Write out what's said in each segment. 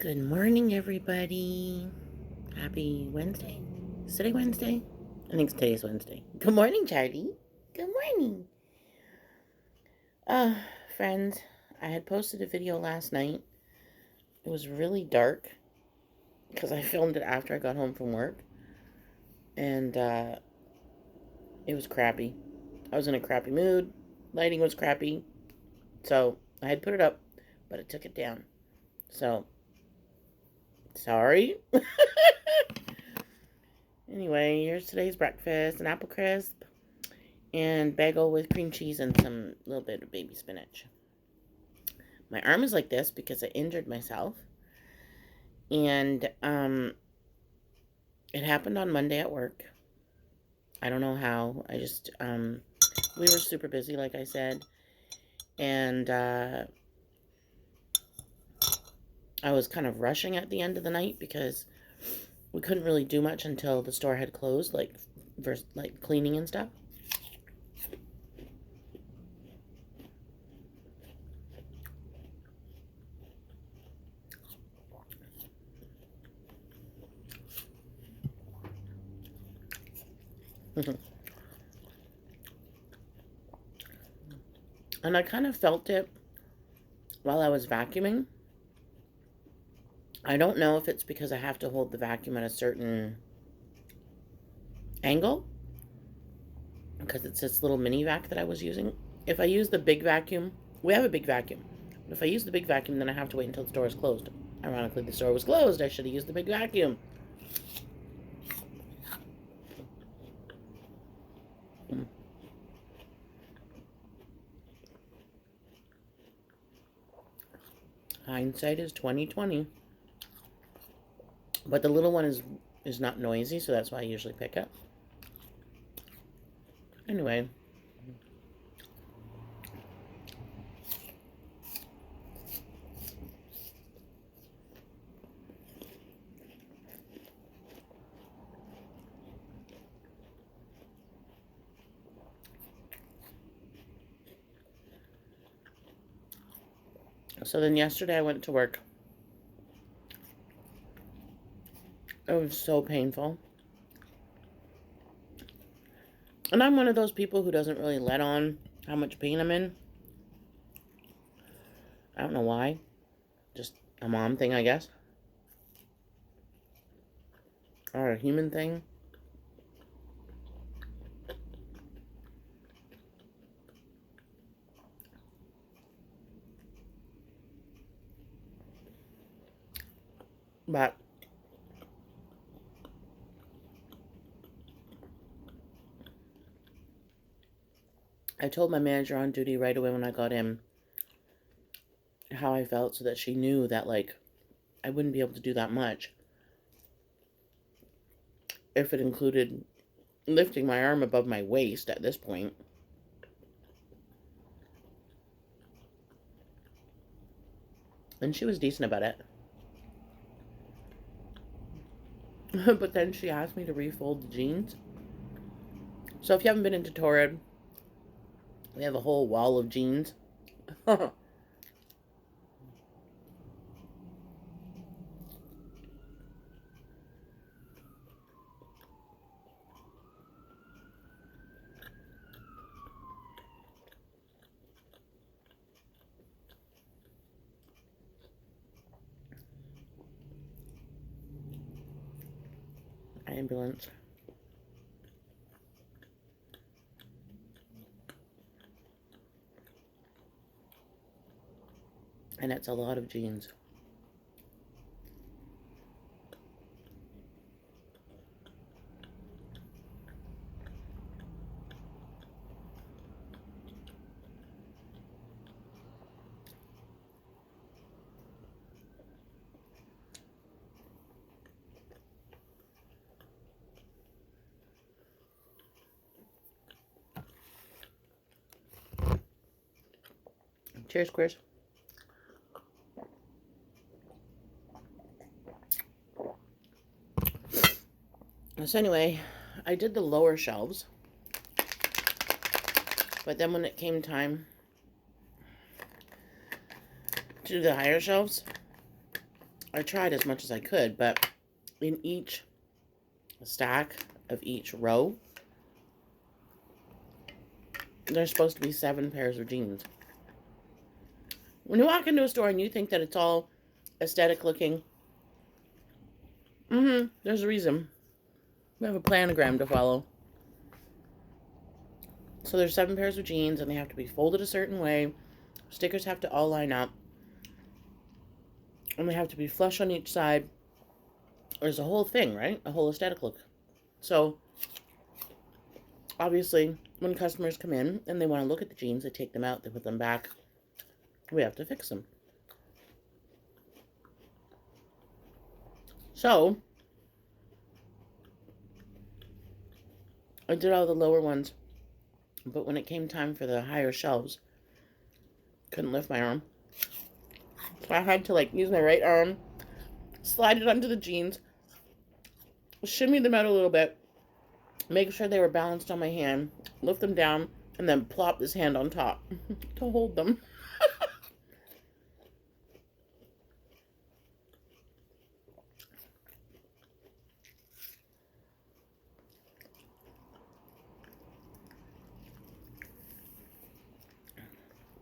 Good morning, everybody. Happy Wednesday. Is today Wednesday? I think today's Wednesday. Good morning, Charlie. Good morning. Uh, Friends, I had posted a video last night. It was really dark because I filmed it after I got home from work. And it was crappy. I was in a crappy mood. Lighting was crappy. So I had put it up, but it took it down. So, sorry. Anyway, here's today's breakfast: an apple crisp and bagel with cream cheese and some little bit of baby spinach. My arm is like this because I injured myself, and it happened on Monday at work. I don't know how. I just we were super busy, like I said, and I was kind of rushing at the end of the night because we couldn't really do much until the store had closed, like cleaning and stuff. And I kind of felt it while I was vacuuming. I don't know if it's because I have to hold the vacuum at a certain angle, because it's this little mini vac that I was using. If I use the big vacuum, we have a big vacuum. But if I use the big vacuum, then I have to wait until the store is closed. Ironically, the store was closed. I should have used the big vacuum. Hindsight is 2020. But the little one is not noisy, so that's why I usually pick up. Anyway. So then yesterday I went to work. It was so painful. And I'm one of those people who doesn't really let on how much pain I'm in. I don't know why. Just a mom thing, I guess. Or a human thing. But I told my manager on duty right away when I got in how I felt, so that she knew that, like, I wouldn't be able to do that much if it included lifting my arm above my waist at this point. And she was decent about it. But then she asked me to refold the jeans. So if you haven't been into Torrid, we have a whole wall of jeans. Ambulance. And it's a lot of jeans. Cheers, Chris. So anyway, I did the lower shelves. But then when it came time to do the higher shelves, I tried as much as I could, but in each stack of each row, there's supposed to be 7 pairs of jeans. When you walk into a store and you think that it's all aesthetic looking, there's a reason. We have a planogram to follow. So there's 7 pairs of jeans, and they have to be folded a certain way. Stickers have to all line up. And they have to be flush on each side. There's a whole thing, right? A whole aesthetic look. So, obviously, when customers come in and they want to look at the jeans, they take them out, they put them back. We have to fix them. So, I did all the lower ones. But when it came time for the higher shelves, couldn't lift my arm. So I had to use my right arm, slide it onto the jeans, shimmy them out a little bit, make sure they were balanced on my hand, lift them down, and then plop this hand on top to hold them.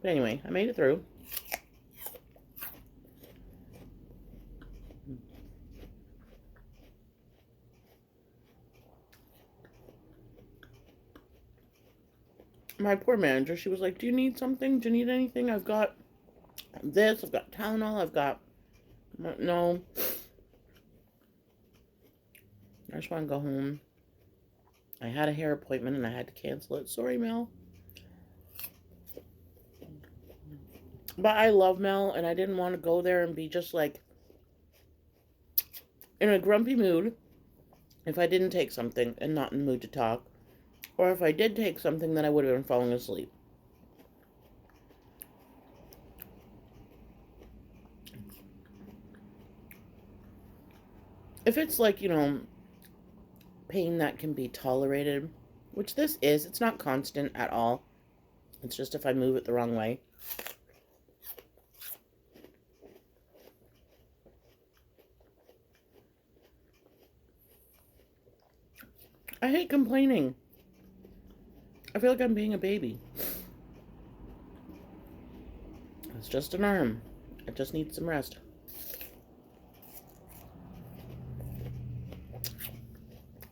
But anyway, I made it through. My poor manager, she was like, do you need something? Do you need anything? I've got this, I've got Tylenol, I've got... No. I just want to go home. I had a hair appointment and I had to cancel it. Sorry, Mel. But I love Mel, and I didn't want to go there and be just in a grumpy mood if I didn't take something and not in the mood to talk. Or if I did take something, then I would have been falling asleep. If it's pain that can be tolerated, which this is, it's not constant at all. It's just if I move it the wrong way. I hate complaining. I feel like I'm being a baby. It's just an arm. It just needs some rest.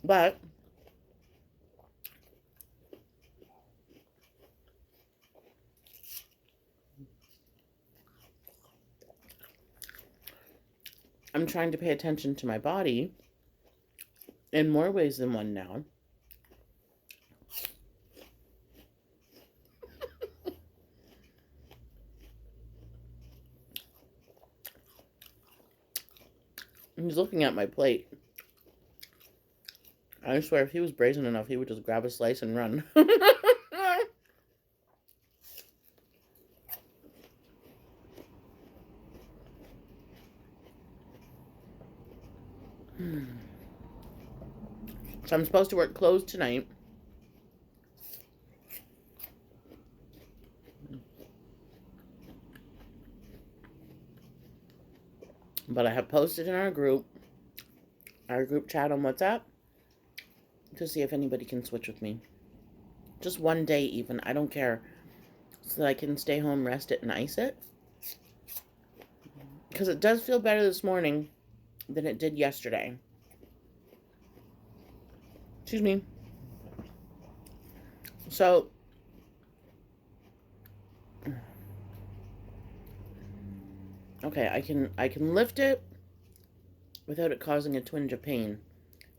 But I'm trying to pay attention to my body in more ways than one now. He's looking at my plate. I swear, if he was brazen enough, he would just grab a slice and run. So I'm supposed to work closed tonight. But I have posted in our group chat on WhatsApp, to see if anybody can switch with me. Just one day even, I don't care. So that I can stay home, rest it, and ice it. Because it does feel better this morning than it did yesterday. Excuse me. So, okay, I can lift it without it causing a twinge of pain.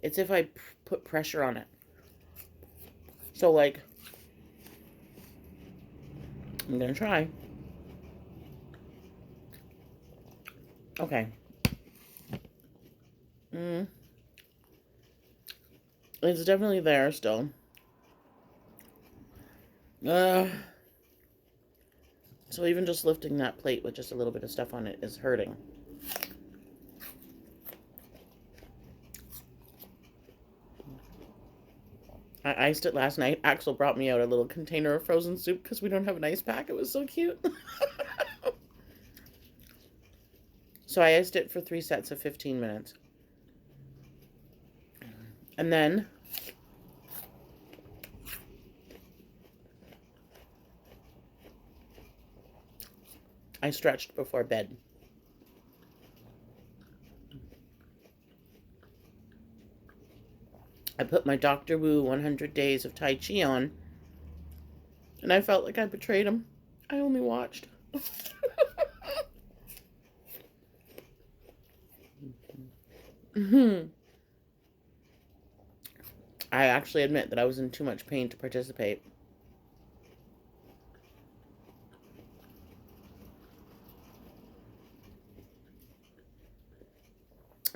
It's if I put pressure on it. So, I'm gonna try. Okay. It's definitely there still. So even just lifting that plate with just a little bit of stuff on it is hurting. I iced it last night. Axel brought me out a little container of frozen soup because we don't have an ice pack. It was so cute. So I iced it for 3 sets of 15 minutes. And then I stretched before bed. I put my Dr. Wu 100 Days of Tai Chi on, and I felt like I betrayed him. I only watched. I actually admit that I was in too much pain to participate.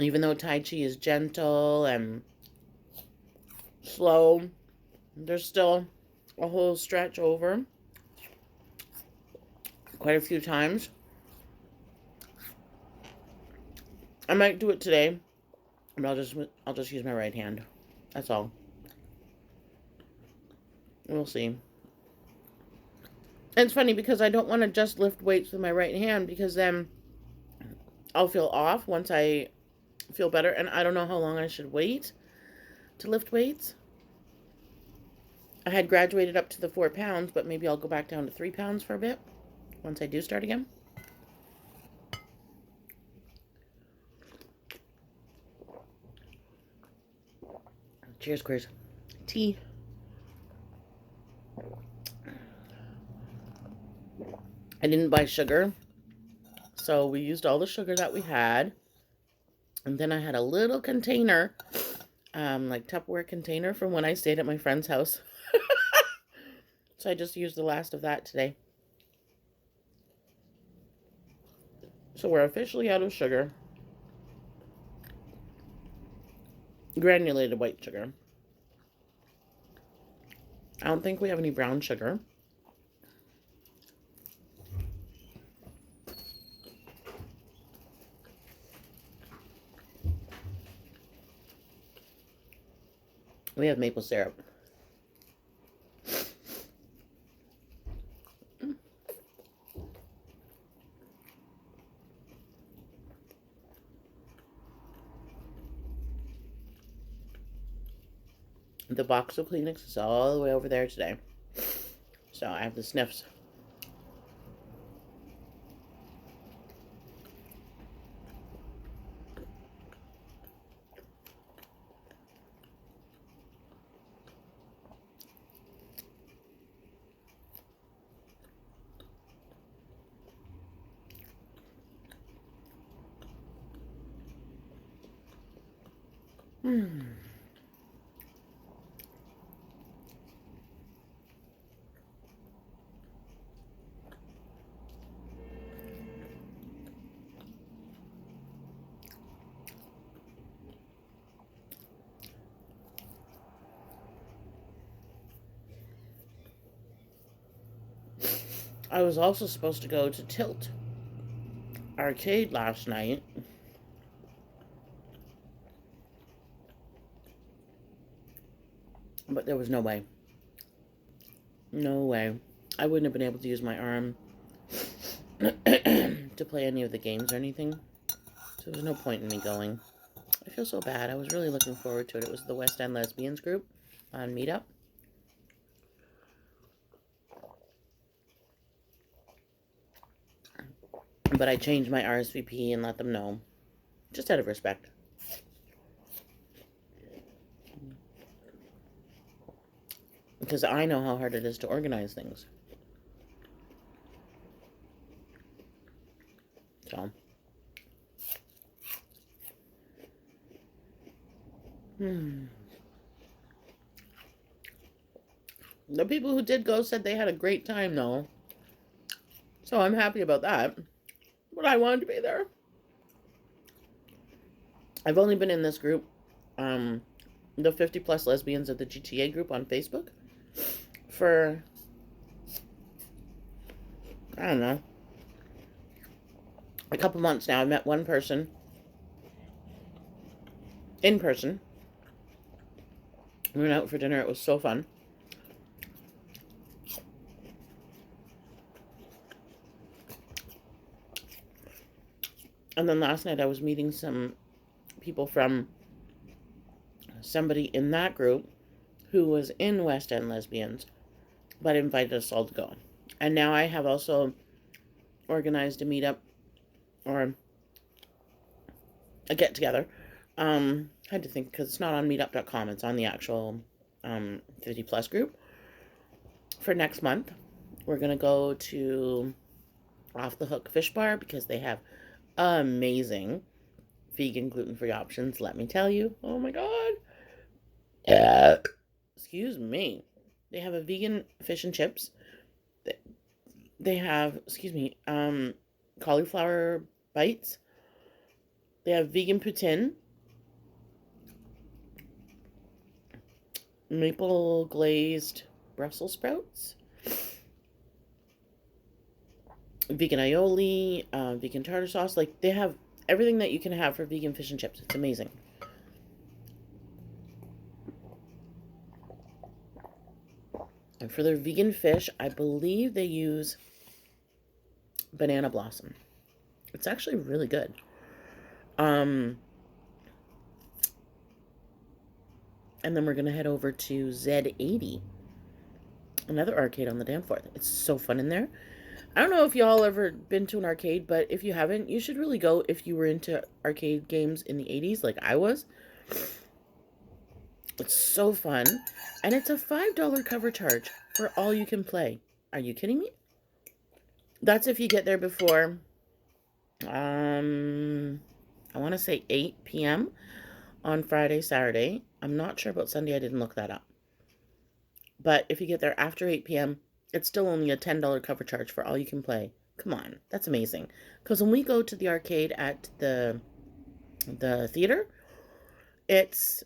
Even though Tai Chi is gentle and slow, there's still a whole stretch over quite a few times. I might do it today, but I'll just use my right hand. That's all. We'll see. And it's funny because I don't want to just lift weights with my right hand, because then I'll feel off once I feel better, and I don't know how long I should wait to lift weights. I had graduated up to the 4 pounds, but maybe I'll go back down to 3 pounds for a bit once I do start again. Cheers, Chris. Tea. I didn't buy sugar, so we used all the sugar that we had. And then I had a little container, like Tupperware container, from when I stayed at my friend's house. So I just used the last of that today. So we're officially out of sugar. Granulated white sugar. I don't think we have any brown sugar. We have maple syrup. The box of Kleenex is all the way over there today. So I have the sniffs. I was also supposed to go to Tilt Arcade last night. But there was no way. No way. I wouldn't have been able to use my arm to play any of the games or anything. So there was no point in me going. I feel so bad. I was really looking forward to it. It was the West End Lesbians group on Meetup. But I changed my RSVP and let them know. Just out of respect. Because I know how hard it is to organize things. So. The people who did go said they had a great time, though. So I'm happy about that. But I wanted to be there. I've only been in this group, the 50 plus lesbians of the GTA group on Facebook, for, I don't know, a couple months now. I met one person in person. We went out for dinner. It was so fun. And then last night I was meeting some people from somebody in that group who was in West End Lesbians, but invited us all to go. And now I have also organized a meetup or a get together. I had to think because it's not on meetup.com, it's on the actual 50 plus group. For next month, we're going to go to Off the Hook Fish Bar because they have amazing vegan gluten free options, let me tell you. Oh my god. Yeah. Excuse me. They have a vegan fish and chips. They have, excuse me, cauliflower bites. They have vegan poutine, maple glazed Brussels sprouts, vegan aioli, vegan tartar sauce. Like, they have everything that you can have for vegan fish and chips. It's amazing. And for their vegan fish, I believe they use banana blossom. It's actually really good. And then we're going to head over to Z80, another arcade on the Danforth. It's so fun in there. I don't know if y'all ever been to an arcade, but if you haven't, you should really go if you were into arcade games in the 80s like I was. It's so fun. And it's a $5 cover charge for all you can play. Are you kidding me? That's if you get there before, I want to say 8 p.m. on Friday, Saturday. I'm not sure about Sunday. I didn't look that up. But if you get there after 8 p.m., it's still only a $10 cover charge for all you can play. Come on, that's amazing. Because when we go to the arcade at the theater, it's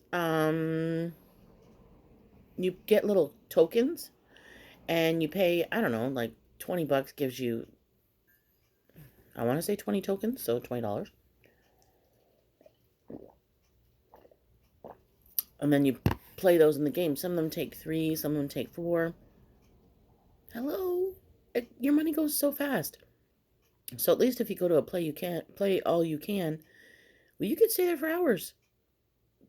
you get little tokens and you pay, I don't know, like $20 gives you, I want to say 20 tokens, so $20. And then you play those in the game. Some of them take 3, some of them take 4. Hello? Your money goes so fast. So at least if you go to a play, you can't play all you can. Well, you could stay there for hours.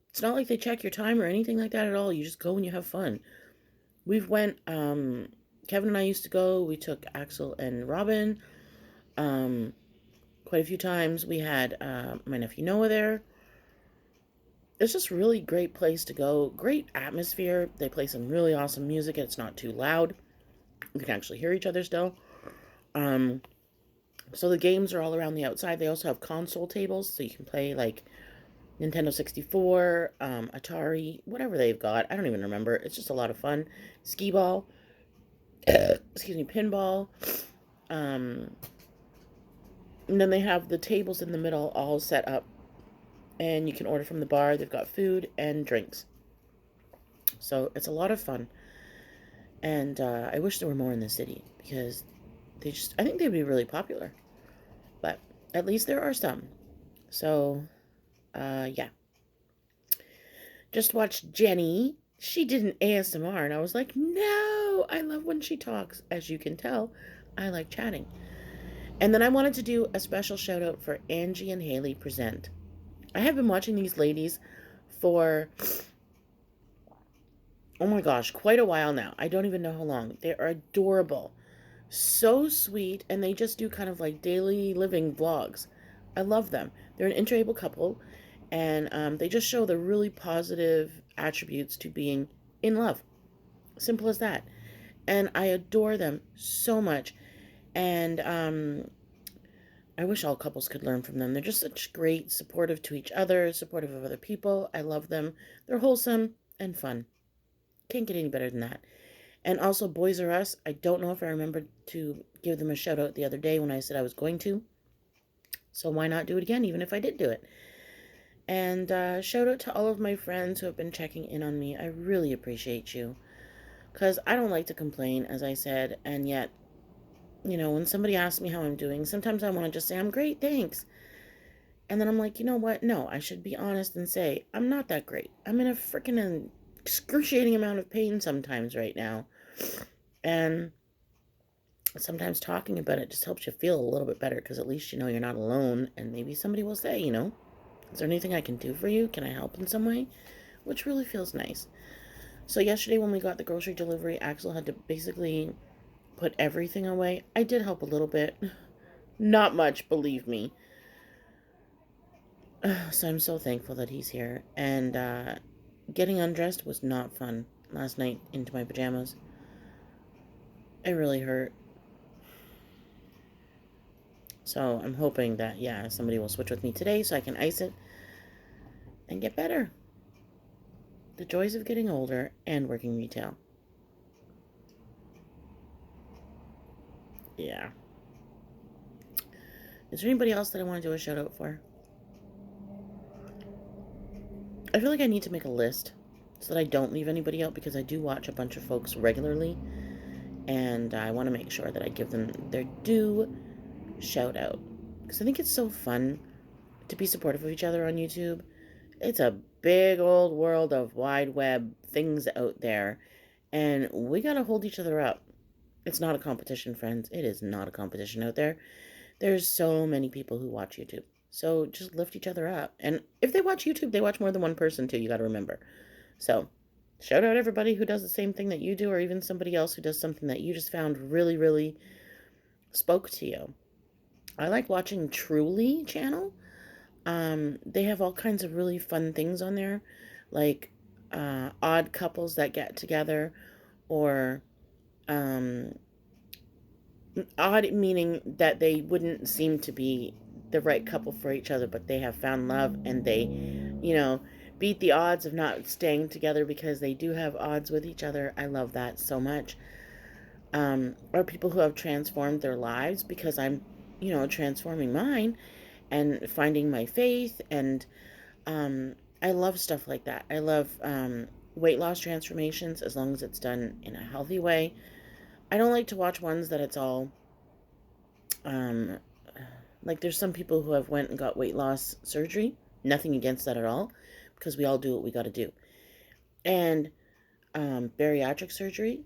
It's not like they check your time or anything like that at all. You just go and you have fun. We've went, Kevin and I used to go. We took Axel and Robin quite a few times. We had my nephew Noah there. It's just really great place to go. Great atmosphere. They play some really awesome music. It's not too loud. We can actually hear each other still. So the games are all around the outside. They also have console tables, so you can play like Nintendo 64, Atari, whatever they've got. I don't even remember. It's just a lot of fun. Skee ball, excuse me, pinball. And then they have the tables in the middle all set up, and you can order from the bar. They've got food and drinks. So it's a lot of fun. And I wish there were more in the city because I think they'd be really popular. But at least there are some. So, yeah. Just watched Jenny. She did an ASMR, and I was like, no, I love when she talks. As you can tell, I like chatting. And then I wanted to do a special shout out for Angie and Haley Present. I have been watching these ladies for, oh my gosh, quite a while now. I don't even know how long. They are adorable. So sweet, and they just do kind of like daily living vlogs. I love them. They're an interable couple, and they just show the really positive attributes to being in love. Simple as that. And I adore them so much. And I wish all couples could learn from them. They're just such great, supportive to each other, supportive of other people. I love them. They're wholesome and fun. Can't get any better than that. And also, Boys R Us. I don't know if I remembered to give them a shout out the other day when I said I was going to. So why not do it again, even if I did do it? And shout out to all of my friends who have been checking in on me. I really appreciate you. Because I don't like to complain, as I said. And yet, you know, when somebody asks me how I'm doing, sometimes I want to just say, I'm great, thanks. And then I'm like, you know what? No, I should be honest and say, I'm not that great. I'm in a freaking excruciating amount of pain sometimes right now. And sometimes talking about it just helps you feel a little bit better, because at least you know you're not alone, and maybe somebody will say, is there anything I can do for you? Can I help in some way? Which really feels nice. So yesterday when we got the grocery delivery, Axel had to basically put everything away. I did help a little bit. Not much, believe me. So I'm so thankful that he's here. And getting undressed was not fun last night into my pajamas. It really hurt. So I'm hoping that, yeah, somebody will switch with me today so I can ice it and get better. The joys of getting older and working retail. Yeah. Is there anybody else that I want to do a shout out for? I feel like I need to make a list so that I don't leave anybody out, because I do watch a bunch of folks regularly, and I want to make sure that I give them their due shout out, because I think it's so fun to be supportive of each other on YouTube. It's a big old world of wide web things out there, and we gotta hold each other up. It's not a competition, friends. It is not a competition out there. There's so many people who watch YouTube. So just lift each other up. And if they watch YouTube, they watch more than one person too, you gotta remember. So shout out everybody who does the same thing that you do, or even somebody else who does something that you just found really, really spoke to you. I like watching Truly channel. They have all kinds of really fun things on there, like odd couples that get together, or um, odd meaning that they wouldn't seem to be the right couple for each other, but they have found love, and they, beat the odds of not staying together because they do have odds with each other. I love that so much. Or people who have transformed their lives because I'm, transforming mine and finding my faith. And I love stuff like that. I love weight loss transformations, as long as it's done in a healthy way. I don't like to watch ones that it's all um, like, there's some people who have went and got weight loss surgery. Nothing against that at all, because we all do what we got to do. And bariatric surgery.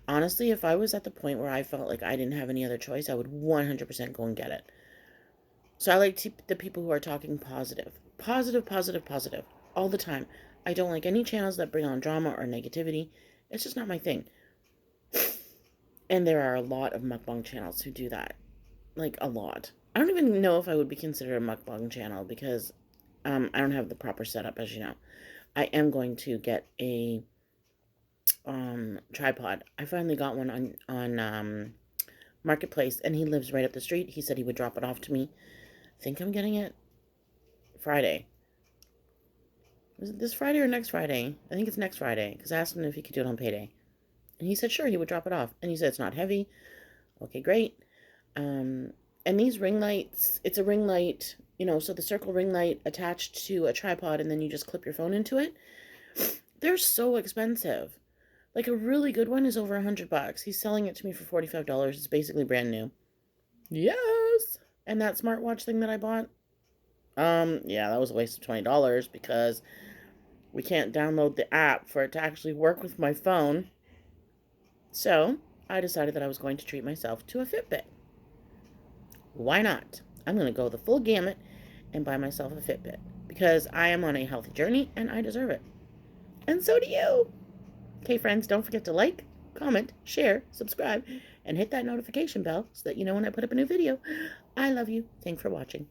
Honestly, if I was at the point where I felt like I didn't have any other choice, I would 100% go and get it. So I like the people who are talking positive. Positive, positive, positive. All the time. I don't like any channels that bring on drama or negativity. It's just not my thing. And there are a lot of mukbang channels who do that. Like, a lot. I don't even know if I would be considered a mukbang channel, because I don't have the proper setup, as you know. I am going to get a tripod. I finally got one on Marketplace, and he lives right up the street. He said he would drop it off to me. I think I'm getting it Friday. Was it this Friday or next Friday? I think it's next Friday, because I asked him if he could do it on payday. And he said sure, he would drop it off. And he said it's not heavy. Okay, great. And these ring lights, it's a ring light, so the circle ring light attached to a tripod, and then you just clip your phone into it. They're so expensive. Like, a really good one is over $100. He's selling it to me for $45. It's basically brand new. Yes. And that smartwatch thing that I bought, yeah, that was a waste of $20, because we can't download the app for it to actually work with my phone. So I decided that I was going to treat myself to a Fitbit. Why not? I'm going to go the full gamut and buy myself a Fitbit, because I am on a healthy journey and I deserve it. And so do you. Okay, friends, don't forget to like, comment, share, subscribe, and hit that notification bell so that you know when I put up a new video. I love you. Thanks for watching.